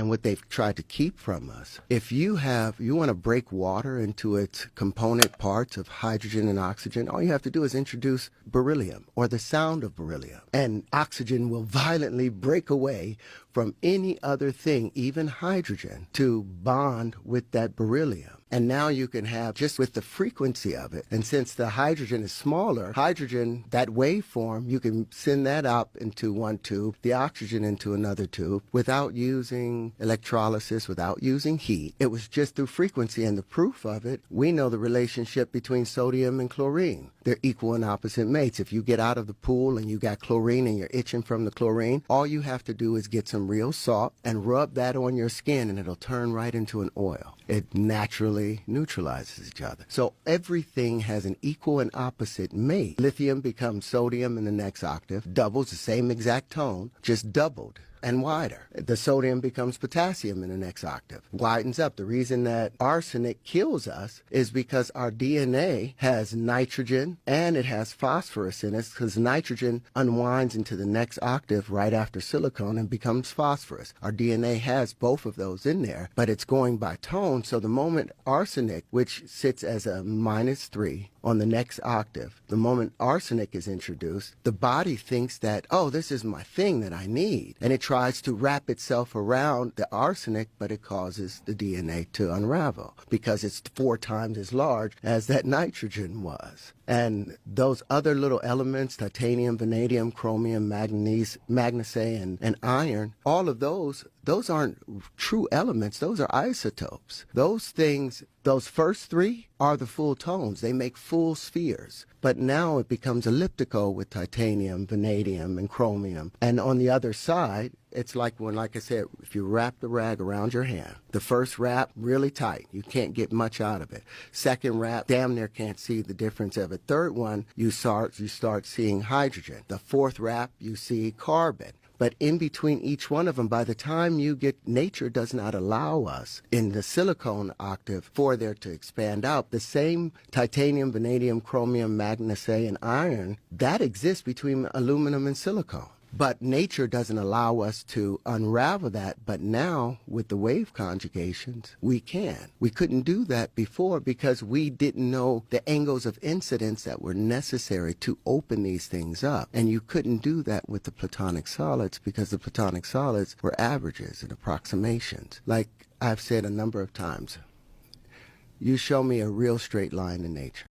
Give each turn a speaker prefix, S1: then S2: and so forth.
S1: and what they've tried to keep from us. If you want to break water into its component parts of hydrogen and oxygen, all you have to do is introduce beryllium or the sound of beryllium, and oxygen will violently break away from any other thing, even hydrogen, to bond with that beryllium. And now you can have, just with the frequency of it, and since the hydrogen is smaller, hydrogen, that waveform, you can send that up into one tube, the oxygen into another tube, without using electrolysis, without using heat. It was just through frequency, and the proof of it, we know the relationship between sodium and chlorine. They're equal and opposite mates. If you get out of the pool and you got chlorine and you're itching from the chlorine, all you have to do is get some real salt and rub that on your skin, and it'll turn right into an oil. It naturally neutralizes each other. So everything has an equal and opposite mate. Lithium becomes sodium in the next octave, doubles the same exact tone, just doubled and wider. The sodium becomes potassium in the next octave, widens up. The reason that arsenic kills us is because our DNA has nitrogen and it has phosphorus in it, because nitrogen unwinds into the next octave right after silicon and becomes phosphorus. Our DNA has both of those in there, but it's going by tone. So the moment arsenic, which sits as a -3 on the next octave, the moment arsenic is introduced, the body thinks that, oh, this is my thing that I need. And it tries to wrap itself around the arsenic, but it causes the DNA to unravel because it's 4 times as large as that nitrogen was. And those other little elements, titanium, vanadium, chromium, manganese, and iron, all of those aren't true elements. Those are isotopes. Those things, those first 3 are the full tones. They make full spheres. But now it becomes elliptical with titanium, vanadium, and chromium. And on the other side, it's like when, like I said, if you wrap the rag around your hand, the first wrap really tight, you can't get much out of it. Second wrap, damn near can't see the difference of it. Third one, you start seeing hydrogen. The fourth wrap, you see carbon. But in between each one of them, by the time you get, nature does not allow us in the silicon octave for there to expand out. The same titanium, vanadium, chromium, manganese, and iron, that exists between aluminum and silicon. But nature doesn't allow us to unravel that. But now, with the wave conjugations, we can. We couldn't do that before because we didn't know the angles of incidence that were necessary to open these things up. And you couldn't do that with the platonic solids because the platonic solids were averages and approximations. Like I've said a number of times, you show me a real straight line in nature.